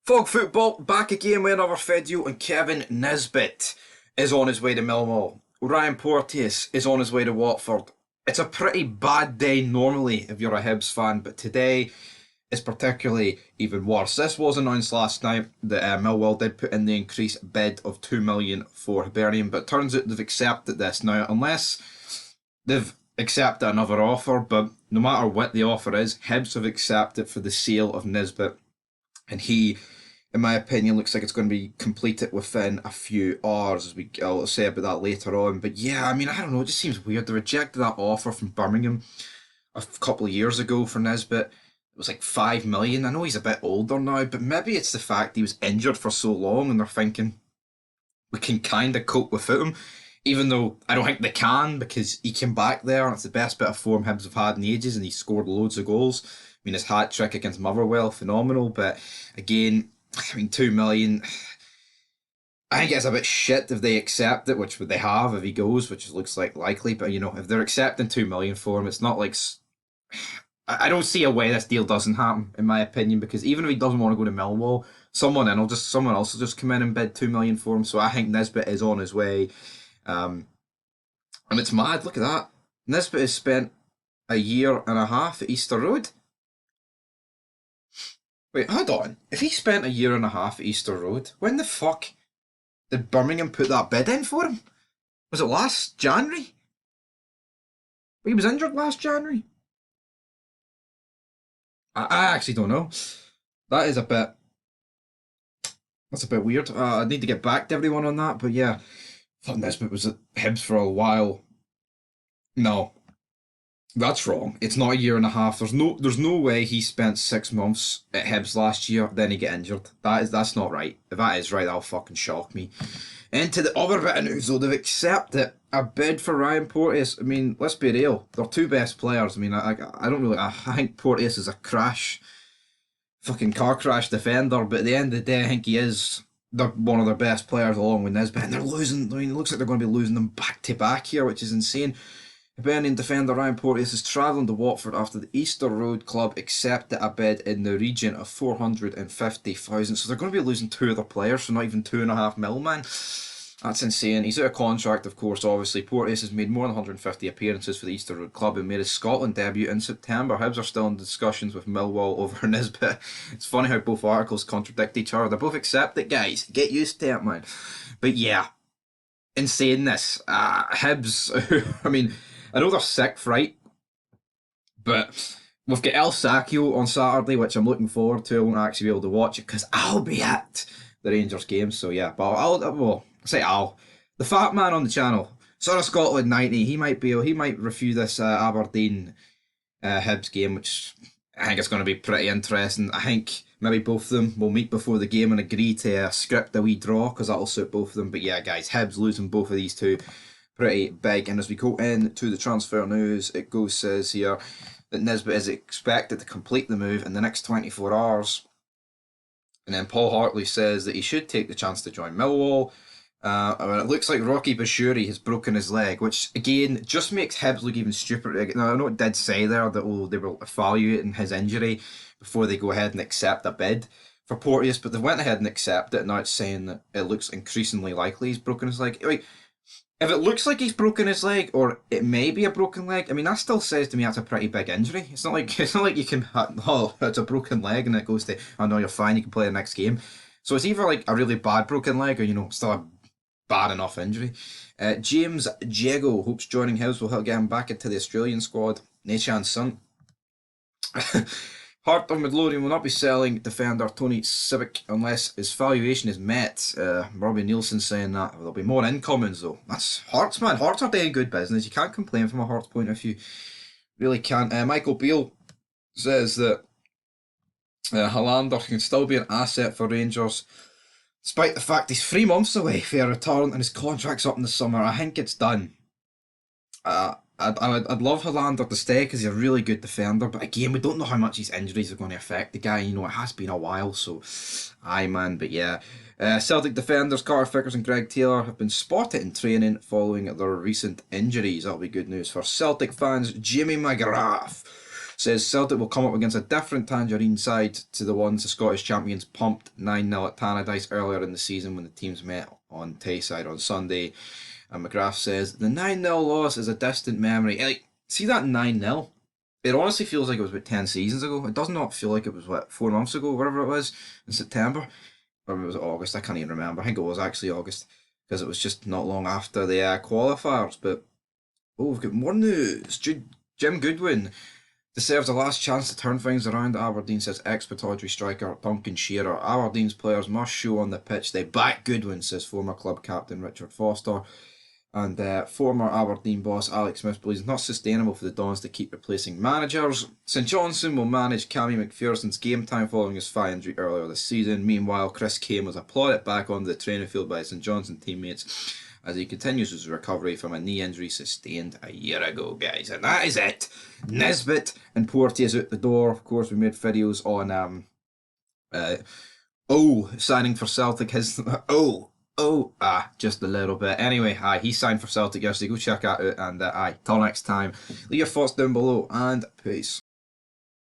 Fog Football back again with another video, and Kevin Nisbet is on his way to Millwall. Ryan Porteous is on his way to Watford. It's a pretty bad day normally if you're a Hibs fan, but today is particularly even worse. This was announced last night that Millwall did put in the increased bid of 2 million for Hibernian, but it turns out they've accepted this now, unless they've accepted another offer. But no matter what the offer is, Hibs have accepted for the sale of Nisbet, and he, in my opinion, looks like it's going to be completed within a few hours, as I'll say about that later on. But yeah, I mean, I don't know, it just seems weird. They rejected that offer from Birmingham a couple of years ago for Nisbet. It was like 5 million. I know he's a bit older now, but maybe it's the fact he was injured for so long and they're thinking we can kind of cope without him. Even though I don't think they can, because he came back there and it's the best bit of form Hibs have had in ages, and he scored loads of goals. I mean, his hat trick against Motherwell, phenomenal. But again, I mean, 2 million. I think it's a bit shit if they accept it, which would they have if he goes, which looks like likely. But you know, if they're accepting 2 million for him, it's not like I don't see a way this deal doesn't happen, in my opinion. Because even if he doesn't want to go to Millwall, someone else will just come in and bid 2 million for him. So I think Nisbet is on his way. And it's mad. Look at that. Nisbet has spent a year and a half at Easter Road. Wait, hold on. If he spent a year and a half at Easter Road, when the fuck did Birmingham put that bid in for him? Was it last January? He was injured last January? I actually don't know. That is a bit... That's a bit weird. I need to get back to everyone on that, but yeah. I thought Nisbet was at Hibs for a while. No. That's wrong. It's not a year and a half. There's no way he spent 6 months at Hibs last year, then he get injured. That's not right. If that is right, that'll fucking shock me. And to the other bit of news though, they've accepted a bid for Ryan Porteous. I mean, let's be real. They're two best players. I mean, I don't really. I think Porteous is a fucking car crash defender. But at the end of the day, I think he is one of their best players along with Nisbet. And they're losing. I mean, it looks like they're going to be losing them back to back here, which is insane. Hibernian defender Ryan Porteous is travelling to Watford after the Easter Road club accepted a bid in the region of 450,000. So they're going to be losing two of their players for not even 2.5 mil, man. That's insane. He's out of contract, of course, obviously. Porteous has made more than 150 appearances for the Easter Road club and made his Scotland debut in September. Hibs are still in discussions with Millwall over Nisbet. It's funny how both articles contradict each other. They both accept it, guys. Get used to it, man. But yeah, insaneness. Hibs, I mean, I know they're sick, right? But we've got El Sacchio on Saturday, which I'm looking forward to. I won't actually be able to watch it because I'll be at the Rangers game. So yeah, but I'll say Al, the fat man on the channel, Son of Scotland 90. He might review this Aberdeen Hibs game, which I think it's going to be pretty interesting. I think maybe both of them will meet before the game and agree to script a wee draw because that'll suit both of them. But yeah, guys, Hibs losing both of these two pretty big. And as we go into the transfer news, it says here that Nisbet is expected to complete the move in the next 24 hours. And then Paul Hartley says that he should take the chance to join Millwall. I mean, it looks like Rocky Bashiri has broken his leg, which again just makes Hibs look even stupider. Now, I know it did say there that they were evaluating his injury before they go ahead and accept a bid for Porteous, but they went ahead and accepted it. Now it's saying that it looks increasingly likely he's broken his leg. Like, if it looks like he's broken his leg, or it may be a broken leg, I mean, that still says to me that's a pretty big injury. It's not like you can, oh, it's a broken leg and it goes to, oh no, you're fine, you can play the next game. So it's either like a really bad broken leg, or still a bad enough injury. James Jago hopes joining Hibs will help get him back into the Australian squad. Nechan Sun. Heart of Midlothian will not be selling defender Tony Civic unless his valuation is met. Robbie Nielsen saying that. There'll be more incomings though. That's Hearts, man. Hearts are doing good business. You can't complain from a Hearts point of view. Really can't. Michael Beale says that Hollander can still be an asset for Rangers, despite the fact he's 3 months away for a return and his contract's up in the summer. I think it's done. I'd love Hollander to stay because he's a really good defender, but again, we don't know how much these injuries are going to affect the guy. It has been a while, so aye, man. But yeah, Celtic defenders Carter Vickers and Greg Taylor have been spotted in training following their recent injuries. That'll be good news for Celtic fans. Jimmy McGrath Says Celtic will come up against a different Tangerine side to the ones the Scottish champions pumped 9-0 at Tannadice earlier in the season when the teams met on Tayside on Sunday. And McGrath says the 9-0 loss is a distant memory. Like, see that 9-0? It honestly feels like it was about 10 seasons ago. It does not feel like it was, 4 months ago, whatever it was, in September. Or was it August? I can't even remember. I think it was actually August, because it was just not long after the qualifiers. But, we've got more news. Jim Goodwin deserves a last chance to turn things around at Aberdeen, says expatriate striker Duncan Shearer. Aberdeen's players must show on the pitch they back Goodwin, says former club captain Richard Foster. And former Aberdeen boss Alex Smith believes it's not sustainable for the Dons to keep replacing managers. St Johnstone will manage Cammy McPherson's game time following his thigh injury earlier this season. Meanwhile, Chris Kane was applauded back onto the training field by St Johnstone teammates as he continues his recovery from a knee injury sustained a year ago, guys. And that is it. Nisbet and Porteous out the door. Of course, we made videos on signing for Celtic. Just a little bit. Anyway, he signed for Celtic yesterday. Go check that out. And till next time, leave your thoughts down below and peace.